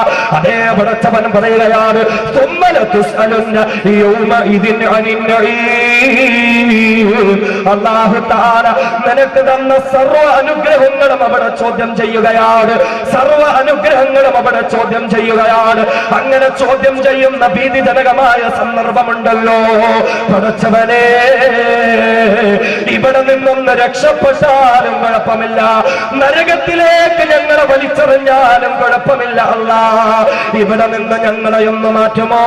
അതേ പടച്ചവൻ പറയുകയാണ് അല്ലാഹു തആല നിനക്ക് തന്ന സർവ്വ അനുഗ്രഹങ്ങളും അവിടെ ചോദ്യം ചെയ്യുകയാണ്. സർവ്വ അനുഗ്രഹങ്ങളും അവിടെ ചോദ്യം ചെയ്യുകയാണ്. അങ്ങനെ ചോദ്യം ചെയ്യുന്ന ഭീതിജനകമായ സന്ദർഭമുണ്ടല്ലോ. പടച്ചവനെ, ഇവിടെ നിന്നൊന്ന് രക്ഷപ്പെട്ടാലും കുഴപ്പമില്ല, നരകത്തിലേക്ക് ഞങ്ങളെ വലിച്ചെറിഞ്ഞാലും കുഴപ്പമില്ല. അല്ലാ, ഇവിടെ നിന്ന് ഞങ്ങളെ ഒന്ന് മാറ്റുമോ?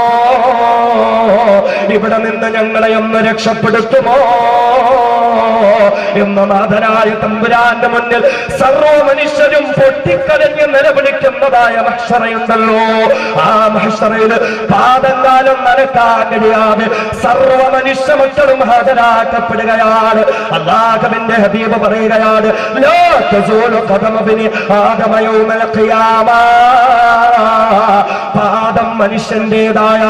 ഇവിടെ നിന്ന് ഞങ്ങളെ ഒന്ന് രക്ഷപ്പെടുത്തുമോ എന്ന നാഥനായ തമ്പുരാന്റെ മുന്നിൽ സർവ്വ മനുഷ്യരും പൊട്ടിക്കരഞ്ഞ് നിലവിളിക്കുന്നതായ മഹ്ശറയുണ്ടല്ലോ. ആ മഹ്ശറയിൽ പാദകാലം നടക്കാൻ കഴിയാതെ സർവ്വ മനുഷ്യ മക്കളും ഹാജരാക്കപ്പെടുകയാണ്. അല്ലാഹുവിന്റെ ഹബീബ് പറയുകയാണ്, ലാ തസൂലു ഖദമ ബിനി ആദമ യൗമൽ ഖിയാമ. പാദം മനുഷ്യന്റേതായ,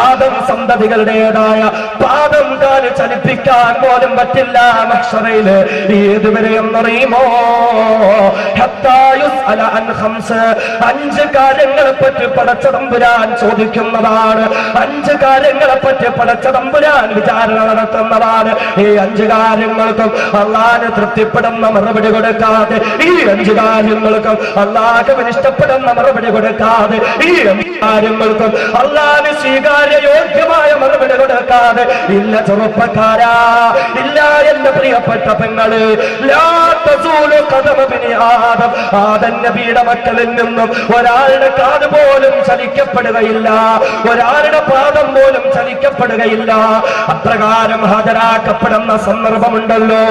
ആദം സന്തതികളുടേതായ പാദം കാല് ചലിപ്പിക്കാൻ പോലും പറ്റില്ല മഹ്ശറയിൽ. ഏതുവരെ എന്നറിയുമോ? അഞ്ച് കാര്യങ്ങളെ പറ്റി പടച്ച തമ്പുരാൻ ചോദിക്കുന്നതാണ്. അഞ്ച് കാര്യങ്ങളെ പറ്റി പടച്ച തമ്പുരാൻ വിചാരണ നടത്തുന്നതാണ്. ഈ അഞ്ച് കാര്യങ്ങൾക്കും അള്ളാഹുവിന് തൃപ്തിപ്പെടുന്ന മറുപടി കൊടുക്കാതെ, ഈ അഞ്ച് കാര്യങ്ങൾക്കും അള്ളാഹുവിന് ഇഷ്ടപ്പെടുന്ന മറുപടി കൊടുക്കാതെ, ഈ കാര്യങ്ങൾക്കും അള്ളാഹുവിന് സ്വീകാര്യ യോഗ്യമായ മറുപടി കൊടുക്കാതെ ഇല്ല ചെറുപ്പക്കാരാ, ഇല്ല എന്റെ പ്രിയപ്പെട്ട പെങ്ങള്, ലാ തസൂലു ഖദമ ബിനി ആദം. ആദം നബിയുടെ മക്കളിൽ നിന്നും ഒരാളുടെ കാത് പോലും ചലിക്കപ്പെടുകയില്ല, ഒരാളുടെ പാദം പോലും ചലിക്കപ്പെടുകയില്ല. അപ്രകാരം ഹാജരാക്കപ്പെടുന്ന സന്ദർഭമുണ്ടല്ലോ.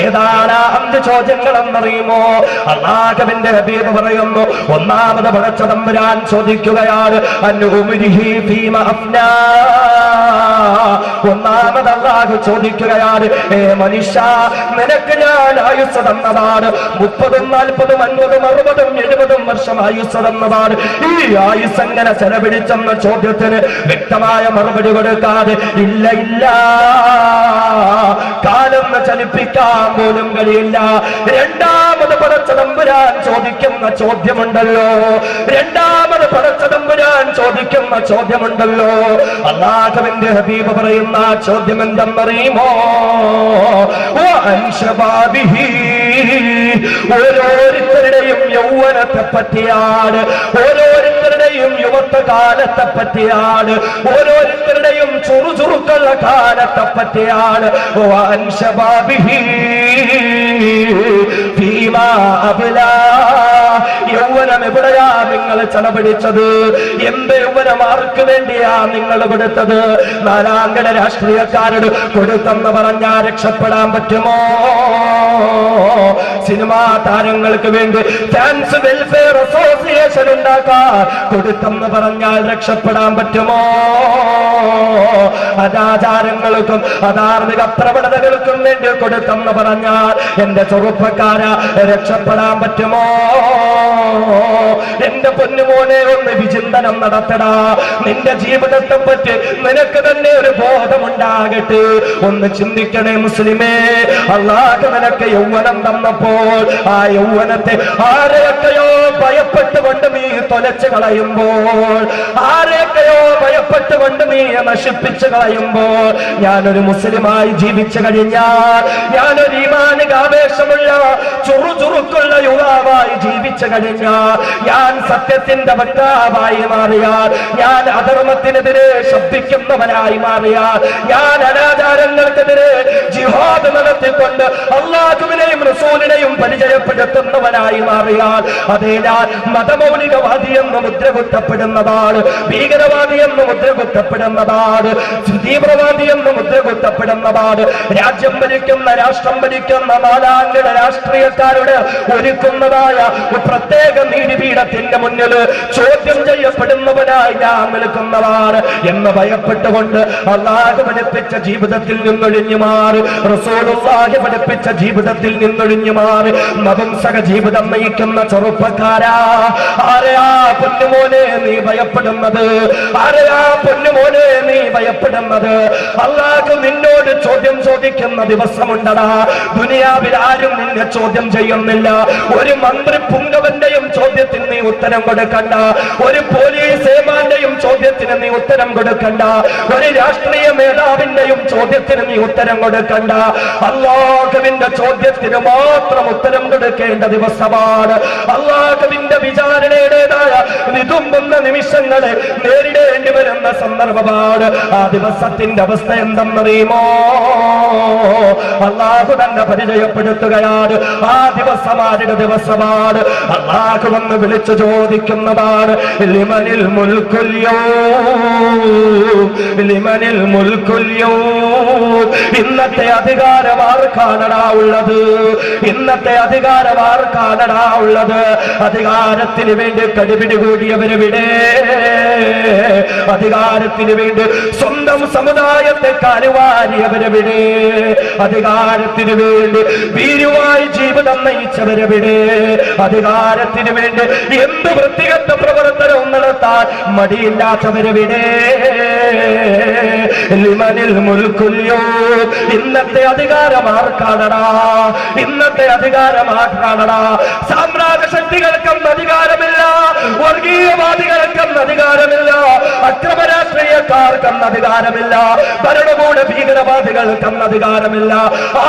ഏതാണ് അഞ്ച് ചോദ്യങ്ങളെന്നറിയുമോ? അല്ലാഹുവിന്റെ ഹബീബ് പറയുന്നു, ഒന്നാമത് പടച്ച തമ്പുരാൻ ചോദിക്കുകയാണ്, അൻഉമിരിഹി ഫീമ അഫ്നാ. ഒന്നാമത് അല്ലാഹു ചോദിക്കുകയാണ്, ഏ മനുഷ്യ, നിനക്ക് ഞാൻ ആയുസ്സ് തന്നതാണ്. 30, 40, 50, 60, 70 വർഷം ആയുസ്സ് തന്നതാണ്. ഈ ആയുസ് എങ്ങനെ ചെലവഴിച്ചെന്ന ചോദ്യത്തിന് വ്യക്തമായ മറുപടി കൊടുക്കാതെ ഇല്ല ഇല്ല, കാലം ചലിപ്പിക്കാൻ പോലും കഴിയില്ല. രണ്ടാമത് പടച്ച തമ്പുരാൻ ചോദിക്കുന്ന ചോദ്യമുണ്ടല്ലോ, രണ്ടാമത് പടച്ച തമ്പുരാൻ ചോദിക്കുന്ന ചോദ്യമുണ്ടല്ലോ. അല്ലാഹുവിന്റെ ഹബീബ് പറയുന്ന ചോദ്യം എന്തെന്നറിയുമോ? ഓരോരുത്തരുടെയും യൗവനത്തെ പറ്റിയാണ്, ഓരോരുത്തരുടെയും യുവത്വ കാലത്തെ പറ്റിയാണ്, ഓരോരുത്തരുടെയും ചുറുചുറുക്കുള്ള കാലത്തെ പറ്റിയാണ്. യൗവനം എവിടെയാ നിങ്ങൾ ചെലവഴിച്ചത്? എന്ത് യൗവനം ആർക്ക് വേണ്ടിയാ നിങ്ങൾ കൊടുത്തത്? നാലാംഗട രാഷ്ട്രീയക്കാരോട് കൊടുത്തെന്ന് പറഞ്ഞാൽ രക്ഷപ്പെടാൻ പറ്റുമോ? സിനിമാ താരങ്ങൾക്ക് വേണ്ടി ഫാൻസ് വെൽഫെയർ അസോസിയേഷൻ ഉണ്ടാക്കാൻ കൊടുത്തെന്ന് പറഞ്ഞാൽ രക്ഷപ്പെടാൻ പറ്റുമോ? അനാചാരങ്ങൾക്കും അധാർമിക പ്രവണതകൾക്കും വേണ്ടി കൊടുത്തെന്ന് പറഞ്ഞാൽ എന്റെ ചെറുപ്പക്കാരാ രക്ഷപ്പെടാൻ പറ്റുമോ? എന്റെ പൊന്നുമോനെ, ഒന്ന് വിചിന്തനം നടത്തടാ. നിന്റെ ജീവിതത്തെ പറ്റി നിനക്ക് തന്നെ ഒരു ബോധമുണ്ടാകട്ടെ. ഒന്ന് ചിന്തിക്കണേ മുസ്ലിമേ. അല്ലാഹു നിനക്ക് യൗവനം തന്നപ്പോൾ ആ യൗവനത്തെ ആരെയൊക്കെയോ ഭയപ്പെട്ടുകൊണ്ട് നീ തൊലച്ചു കളയുമ്പോൾ, ആരെയൊക്കെയോ ഭയപ്പെട്ടുകൊണ്ട് നീ നശിപ്പിച്ചു കളയുമ്പോൾ, ഞാനൊരു മുസ്ലിമായി ജീവിച്ചു കഴിഞ്ഞാൽ, ഞാനൊരു ഈമാനിക ആവേശമുള്ള ചുറുചുറുക്കുള്ള യുവാവായി ജീവിച്ചു കഴിഞ്ഞാൽ, ഞാൻ സത്യത്തിന്റെ വക്താവായി മാറിയാൽ, ഞാൻ അധർമ്മത്തിനെതിരെ ശബ്ദിക്കുന്നവനായി മാറിയാൽ, ഞാൻ അനാചാരങ്ങൾക്കെതിരെ ജിഹാദ് നടത്തിക്കൊണ്ട് അല്ലാഹുവിനെയും റസൂലിനെയും പരിചയപ്പെടുത്തുന്നവനായി മാറിയാൽ, അതേ ഞാൻ മതമൗലികവാദി എന്ന് മുദ്രകുത്തപ്പെടുന്നതാണ്, ഭീകരവാദി എന്ന് മുദ്രകുത്തപ്പെടുന്നതാണ്, തീവ്രവാദി എന്ന് മുദ്രകുത്തപ്പെടുന്നതാണ്. രാജ്യം ഭരിക്കുന്ന, രാഷ്ട്രം ഭരിക്കുന്ന നാലാംഗിട രാഷ്ട്രീയക്കാരുടെ ഒരുക്കുന്നതായ പ്രത്യേക നീതിപീഠത്തിന്റെ മുന്നിൽ ചോദ്യം ചെയ്യപ്പെടുന്നവനായി ഞാൻ നിൽക്കുന്നതാണ് എന്ന് ഭയപ്പെട്ടുകൊണ്ട് അല്ലാഹു പഠിപ്പിച്ച ജീവിതത്തിൽ നിന്നൊഴിഞ്ഞു മാറി, റസൂലുള്ളാഹി പഠിപ്പിച്ച ജീവിതത്തിൽ നിന്നൊഴിഞ്ഞു മാറി നപുംസക ജീവിതം നയിക്കുന്ന ചെറുപ്പക്കാരാ, ആരെയാ പൊന്നുമോനെ നീ ഭയപ്പെടുന്നത്? ആരെയാ പൊന്നുമോനെ നീ ഭയപ്പെടുന്നത്? അല്ലാഹു നിന്നോട് ചോദ്യം ചോദിക്കുന്ന ദിവസമുണ്ടടാ. ദുനിയാവിൽ ആരും നിന്നെ ചോദ്യം ചെയ്യുന്നില്ല. ഒരു മന്ത്രി പുങ്കവന്റെയും ചോദ്യത്തിന് നീ ഉത്തരം കൊടുക്കണ്ട, ഒരു പോലീസ് ഏമാന്റെയും ചോദ്യത്തിന് നീ ഉത്തരം കൊടുക്കണ്ട, ഒരു രാഷ്ട്രീയ നേതാവിന്റെയും ചോദ്യത്തിന് നീ ഉത്തരം കൊടുക്കണ്ട. അല്ലാഹുവിന്റെ ചോദ്യത്തിന് മാത്രം ഉത്തരം കൊടുക്കേണ്ട ദിവസമാണ്. അല്ലാഹുവിന്റെ വിചാരണയുടേതായ വിതുമ്പുന്ന നിമിഷങ്ങളെ നേരിടേണ്ടി വരുന്ന സന്ദർഭമാണ്. ആ ദിവസത്തിന്റെ അവസ്ഥ എന്തെന്നറിയുമോ? അല്ലാഹു തന്നെ പരിചയപ്പെടുത്തുകയാണ്. ആ ദിവസം ആരുടെ ദിവസമാണ്? അല്ലാഹു വന്ന് വിളിച്ചു ചോദിക്കുന്നതാണ്. ലിമനിൽ മുൽക്കുൽ യൗം, ലിമനിൽ മുൽക്കുൽ യൗം. ഇന്നത്തെ അധികാരം ആർക്കാണടാ ഉള്ളത്? ഇന്നത്തെ അധികാരം ആർക്കാണടാ ഉള്ളത്? അധികാരത്തിന് വേണ്ടി കടിപിടി കൂടിയവരെവിടെ? അധികാരത്തിന് വേണ്ടി സ്വന്തം സമുദായത്തെ കരുവാരിയവരെവിടെ? അധികാരത്തിന് വേണ്ടി ഭീരുവായി ജീവിതം നയിച്ചവരെവിടെ? അധികാരത്തിന് വേണ്ടി എന്ത് വൃത്തികെട്ട പ്രവർത്തനവും നടത്താൻ മടിയില്ലാത്തവരെവിടെ? ലിമനിൽ മുൽക്കുൽ യൗം. ഇന്നത്തെ അധികാരം ആർക്കാണടാ? ഇന്നത്തെ അധികാരം ആർക്കാണടാ? സാമ്രാജ്യ ശക്തികൾക്കൊന്നും അധികാരമില്ല, വർഗീയവാദികൾക്കൊന്നും അധികാരമില്ല, അക്രമ രാഷ്ട്രീയക്കാർക്കൊന്നും അധികാരമില്ല, ഭരണകൂട ഭീകരവാദികൾക്കൊന്നും അധികാരമില്ല,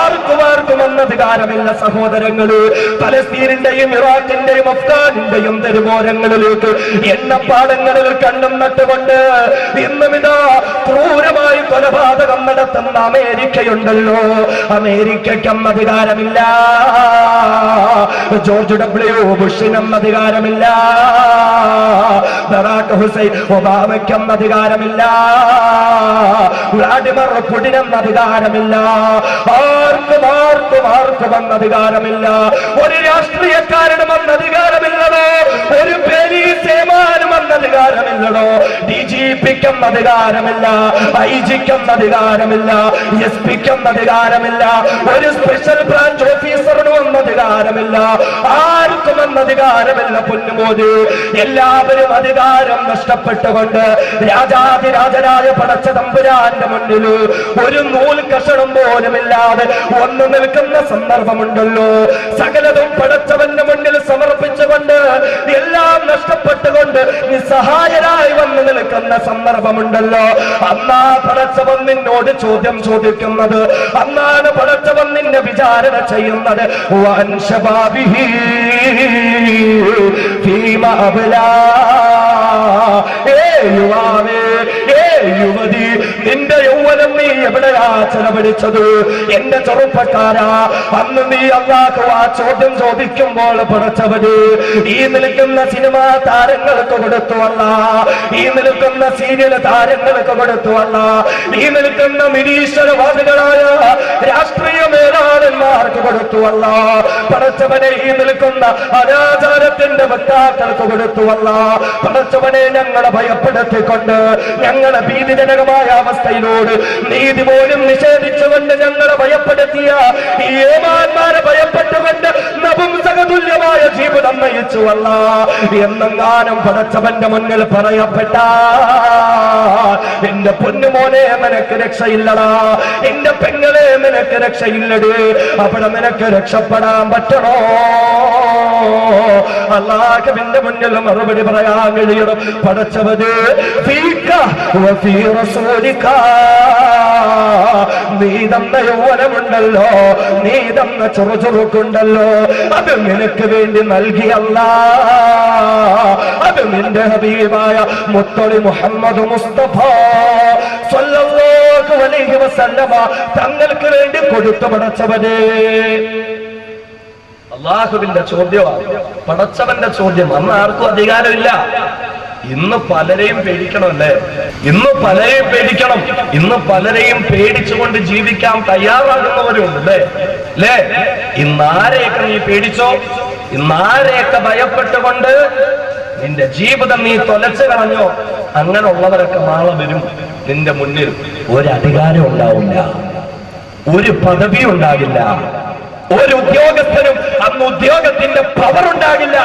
ആർക്കും ഒന്നും അധികാരമില്ല. സഹോദരങ്ങള്, പലസ്തീനിന്റെയും ഇറാഖിന്റെയും അഫ്ഗാനിന്റെയും തെരുവോരങ്ങളിലേക്ക് എണ്ണപ്പാടങ്ങളിൽ കണ്ണും നട്ടുകൊണ്ട് ഇന്നും ഇതാ ക്രൂരമായി കൊലപാതകം നടത്തുന്ന അമേരിക്കയുണ്ടല്ലോ. അമേരിക്കയ്ക്കും അധികാരമില്ല, ജോർജ് ഡബ്ല്യു ബുഷിനും അധികാരമില്ല, ബറാക് ഹുസൈൻ ഒബാമയ്ക്കും അധികാരമില്ല, വ്ളാഡിമിർ പുടിനും അധികാരമില്ല, ആർക്കും ആർക്കും ആർക്കും അധികാരമില്ല. ഒരു രാഷ്ട്രീയക്കാരനും അധികാരമില്ലടോ, ഒരു പോലീസ് ഏമാനും അധികാരമില്ലടോ, DGPക്കും അധികാരമില്ല, IG-ക്കും അധികാരമില്ല, SP-ക്കും അധികാരമില്ല, ഒരു സ്പെഷ്യൽ ബ്രാഞ്ച് ഓഫീസറിനും അധികാരമില്ല, ആർക്കും അധികാരമില്ല. പൊന്നുമോദി, എല്ലാവരും അധികാരം നഷ്ടപ്പെട്ടുകൊണ്ട് രാജാതിരാജനായ പടച്ച തമ്പുരാന്റെ മുന്നിൽ ഒരു നൂൽ കഷണം പോലുമില്ലാതെ വന്നു നിൽക്കുന്ന സന്ദർഭമുണ്ടല്ലോ. സകലതും പടച്ചവന്റെ മുന്നിൽ സമർപ്പിച്ചുകൊണ്ട് എല്ലാം നഷ്ടപ്പെട്ടുകൊണ്ട് നിസ്സഹായരായി വന്നു നിൽക്കുന്ന സന്ദർഭമുണ്ടല്ലോ. അന്നാ പടച്ചവൻ നിന്നോട് ചോദ്യം ചോദിക്കുന്നത്, അന്നാണ് പടച്ചവൻ നിന്നെ വിചാരണ ചെയ്യുന്നത്. യുവാവേ, യുവതി, നിന്റെ യൗവനം നീ എവിടെയാ ചെലവഴിച്ചത്? എന്റെ ചെറുപ്പക്കാരാ, അന്ന് നീ അല്ലാഹു ആ ചോദ്യം ചോദിക്കുമ്പോൾ പടച്ചവന് ഈ നിൽക്കുന്ന സിനിമാ താരങ്ങൾക്ക് കൊടുത്തുവല്ല, ഈ നിൽക്കുന്ന സീരിയൽ താരങ്ങൾക്ക് കൊടുത്തുവല്ല, ഈ നിൽക്കുന്ന നിരീശ്വരവാദികളായ രാഷ്ട്രീയ മേധാവന്മാർക്ക് കൊടുത്തുവല്ല, പടച്ചവനെ ഈ നിൽക്കുന്ന അനാചാരത്തിന്റെ വക്താക്കൾക്ക് കൊടുത്തുവല്ല. പടച്ചവനെ ഞങ്ങളെ ഭയപ്പെടുത്തിക്കൊണ്ട്, ഞങ്ങളെ ഭീതിജനകമായ അവസ്ഥയിലൂടെ നീതി പോലും നിഷേധിച്ചുകൊണ്ട് ഞങ്ങളെ ഭയപ്പെടുത്തിയ ഈ ഏമാന്മാരെ ഭയപ്പെട്ടുകൊണ്ട് നപുംസകതുല്യമായ ജീവിതം നയിച്ചുവല്ല എന്നെങ്ങാനും പടച്ചവന്റെ മുന്നിൽ പറയപ്പെട്ട എന്റെ പൊന്നുമോനെ നിനക്ക് രക്ഷയില്ലടാ, എന്റെ പെങ്ങളെ നിനക്ക് രക്ഷയില്ലടേ. അവിടെ നിനക്ക് രക്ഷപ്പെടാൻ പറ്റണോ? അല്ലാഹുവിന്റെ മുന്നിൽ മറുപടി പറയാൻ കഴിയണം. പടച്ചവന് നീ തന്ന യൗവനമുണ്ടല്ലോ, നീ തന്ന ചുറുചുറുക്കുണ്ടല്ലോ, അത് നിനക്ക് വേണ്ടി നൽകിയല്ല, അത് നിന്റെ ഹബീബായ മുത്തളി മുഹമ്മദ് മുസ്തഫ സ്വല്ലല്ലാഹു അലൈഹി വസല്ലമ തങ്ങൾക്ക് വേണ്ടി കൊടുത്തു. പടച്ചവനെ, അല്ലാഹുവിന്റെ ചോദ്യമാണ്, പടച്ചവന്റെ ചോദ്യം. അന്ന് ആർക്കും അധികാരമില്ല. ഇന്ന് പലരെയും പേടിക്കണമല്ലേ? ഇന്ന് പലരെയും പേടിക്കണം. ഇന്ന് പലരെയും പേടിച്ചുകൊണ്ട് ജീവിക്കാൻ തയ്യാറാകുന്നവരുണ്ട് അല്ലേ? ഇന്നാരെയൊക്കെ നീ പേടിച്ചോ? ഇന്നാരെയൊക്കെ ഭയപ്പെട്ടുകൊണ്ട് നിന്റെ ജീവിതം നീ തൊലച്ചു കളഞ്ഞോ? അങ്ങനെയുള്ളവരൊക്കെ നാളെ വരും നിന്റെ മുന്നിൽ. ഒരു അധികാരം ഉണ്ടാവില്ല, ഒരു പദവി ഉണ്ടാകില്ല, ഒരു ഉദ്യോഗസ്ഥനും അന്ന് ഉദ്യോഗത്തിന്റെ പവർ ഉണ്ടാകില്ല.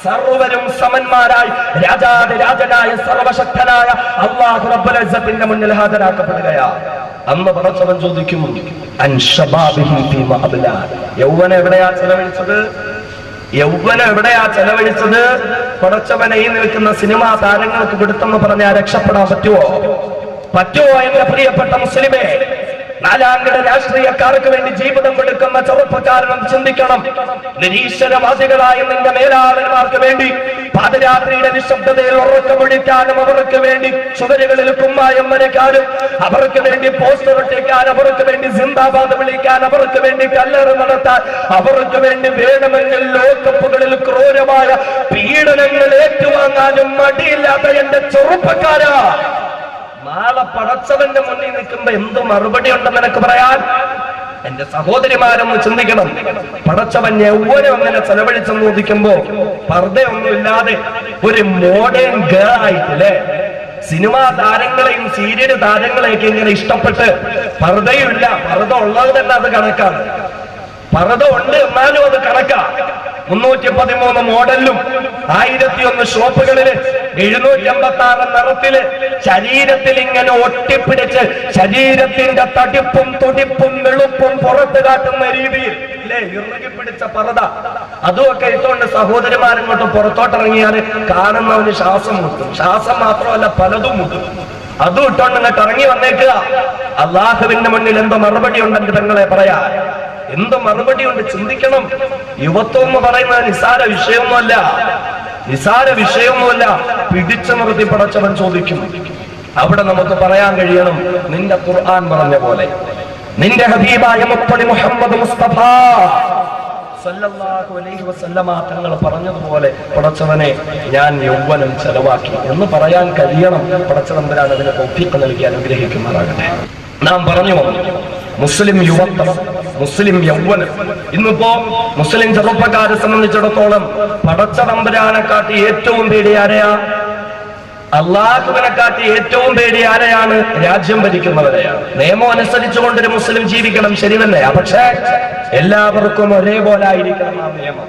സർവരും സമന്മാരായി രാജാതിരാജനായ സർവശക്തനായ അല്ലാഹു റബ്ബുൽ ഇസ്സത്തിന്റെ മുന്നിൽ ഹാജരാക്കപ്പെടുകയാ. അന്ന് പടച്ചവൻ ചോദിക്കും, യൗവനം എവിടെയാ ചെലവഴിച്ചത്? യൗവനം എവിടെയാ ചെലവഴിച്ചത്? പടച്ചവനെ ഈ നിൽക്കുന്ന സിനിമാ താരങ്ങൾക്ക് കൊടുത്തെന്ന് പറഞ്ഞാൽ രക്ഷപ്പെടാൻ പറ്റുമോ? എന്റെ പ്രിയപ്പെട്ട മുസ്ലിമേ, നാലാംകിട രാഷ്ട്രീയക്കാർക്ക് വേണ്ടി ജീവിതം കൊടുക്കുന്ന ചെറുപ്പക്കാരനും ചിന്തിക്കണം. നിരീശ്വരവാദികളായ നിന്റെ മേലാളന്മാർക്ക് വേണ്ടി പാദരാത്രിയുടെ നിശബ്ദതയിൽ ഉറക്കമൊഴിക്കാനും, അവർക്ക് വേണ്ടി ചുവരുകളിൽ കുമ്മായം വരയ്ക്കാനും, അവർക്ക് വേണ്ടി പോസ്റ്റർ ഒട്ടിക്കാൻ, അവർക്ക് വേണ്ടി സിന്ദാബാദ് വിളിക്കാൻ, അവർക്ക് വേണ്ടി കല്ലേറ് നടത്താൻ, അവർക്ക് വേണ്ടി വേണമെങ്കിൽ ലോകകപ്പുകളിൽ ക്രൂരമായ പീഡനങ്ങൾ ഏറ്റുവാങ്ങാനും മടിയില്ലാത്ത എന്റെ ചെറുപ്പക്കാരാ, നാളെ പടച്ചവന്റെ മുന്നിൽ നിൽക്കുമ്പോ എന്ത് മറുപടി ഉണ്ടെന്ന് എനിക്ക് പറയാൻ? എന്റെ സഹോദരിമാരൊന്ന് ചിന്തിക്കണം. പടച്ചവൻ യൗവനം അങ്ങനെ ചെലവഴിച്ചെന്ന് ചോദിക്കുമ്പോ പർദ്ദയൊന്നുമില്ലാതെ ഒരു മോഡേൺ ഗേൾ ആയിട്ടില്ലേ, സിനിമാ താരങ്ങളെയും സീരിയൽ താരങ്ങളെയൊക്കെ ഇങ്ങനെ ഇഷ്ടപ്പെട്ട് പർദ്ദയുമില്ല, പർദ്ദ ഉള്ളത് തന്നെ അത് കണക്കാണ്, പർദ്ദ ഉണ്ട് എന്നാലും അത് കണക്കാ. 313 മോഡലിലും 1001 ഷോപ്പുകളില് 756 നിറത്തില് ശരീരത്തിൽ ഇങ്ങനെ ഒട്ടിപ്പിടിച്ച് ശരീരത്തിന്റെ തടിപ്പും തുടിപ്പും വെളുപ്പും പുറത്ത് കാട്ടുന്ന രീതിയിൽ അല്ലേ ഇറുകിപ്പിടിച്ച പർദ്ദ, അതുമൊക്കെ ഇട്ടുകൊണ്ട് സഹോദരിമാരിങ്ങോട്ട് പുറത്തോട്ടിറങ്ങിയാൽ കാണുന്നവന് ശ്വാസം മുട്ടും. ശ്വാസം മാത്രമല്ല പലതും മുട്ടും. അതും ഇട്ടോണ്ട് ഇങ്ങോട്ട് ഇറങ്ങി വന്നേക്കുക. അള്ളാഹുവിന്റെ മുന്നിൽ എന്തോ മറുപടി ഉണ്ടെന്ന് പെങ്ങളെ പറയാ, എന്ത് മറുപടിയുണ്ട് ചിന്തിക്കണം. യുവത്വം എന്ന് പറയുന്നത് നിസാര വിഷയമൊന്നുമല്ല, നിസാര വിഷയമൊന്നുമല്ല. പിടിച്ചു നിർത്തി പടച്ചവൻ ചോദിക്കും. അവിടെ നമുക്ക് പറയാൻ കഴിയണം, നിന്റെ ഖുർആൻ പറഞ്ഞ പോലെ, നിന്റെ ഹബീബായ മുത്തലി മുഹമ്മദ് മുസ്തഫ സല്ലല്ലാഹു അലൈഹി വസല്ലമ തങ്ങൾ പറഞ്ഞതുപോലെ പടച്ചവനെ ഞാൻ യൗവനം ചെലവാക്കി എന്ന് പറയാൻ കഴിയണം. പടച്ചതമ്പുരാൻ അതിന് തൗഫീഖ് നൽകി അനുഗ്രഹിക്കുമാറാകട്ടെ. നാം പറഞ്ഞു മുസ്ലിം യുവത്വം, മുസ്ലിം യൗവനം. ഇന്നിപ്പോ മുസ്ലിം ചെറുപ്പക്കാരെ സംബന്ധിച്ചിടത്തോളം പടച്ചതമ്പുരാനെ കാട്ടി ഏറ്റവും പേടി ആരെയാ? അള്ളാഹുവിനെ കാട്ടി ഏറ്റവും പേടി ആരെയാണ്? രാജ്യം ഭരിക്കുന്നവരെയാണ്. നിയമം അനുസരിച്ചുകൊണ്ടൊരു മുസ്ലിം ജീവിക്കണം, ശരി തന്നെയാ. പക്ഷേ എല്ലാവർക്കും ഒരേപോലെ ആയിരിക്കണം ആ നിയമം.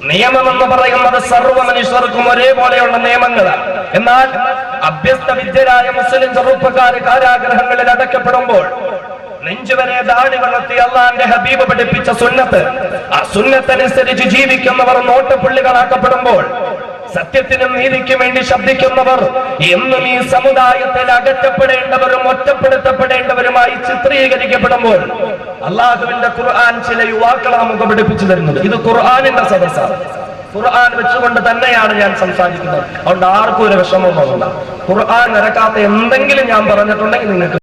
നിയമം എന്ന് പറയുന്നത് സർവ്വ മനുഷ്യർക്കും ഒരേപോലെയുള്ള നിയമങ്ങളാണ്. എന്നാൽ അഭ്യസ്ത വിദ്യരായ മുസ്ലിം ചെറുപ്പക്കാര് കാരാഗ്രഹങ്ങളിൽ അടയ്ക്കപ്പെടുമ്പോൾ നെഞ്ചുവരെ ദാടി വളർത്തി അള്ളാന്റെ ഹബീബ് പഠിപ്പിച്ച സുന്നത്ത്, ആ സുന്നത്തനുസരിച്ച് ജീവിക്കുന്നവർ നോട്ടപ്പുള്ളികളാക്കപ്പെടുമ്പോൾ, സത്യത്തിനും നീതിക്കും വേണ്ടി ശബ്ദിക്കുന്നവർ എന്നും ഈ സമുദായത്തിൽ അകറ്റപ്പെടേണ്ടവരും ഒറ്റപ്പെടുത്തപ്പെടേണ്ടവരുമായി ചിത്രീകരിക്കപ്പെടുമ്പോൾ അള്ളാഹുവിന്റെ ഖുർആൻ ചില യുവാക്കളെ നമുക്ക് പഠിപ്പിച്ചു തരുന്നത്. ഇത് ഖുർആനിന്റെ സദസ്സാണ്. ഖുർആൻ വെച്ചുകൊണ്ട് തന്നെയാണ് ഞാൻ സംസാരിക്കുന്നത്. അതുകൊണ്ട് ആർക്കും ഒരു വിഷമം തോന്നണ്ട. ഖുർആൻ നിരക്കാത്ത എന്തെങ്കിലും ഞാൻ പറഞ്ഞിട്ടുണ്ടെങ്കിൽ നിങ്ങൾക്ക്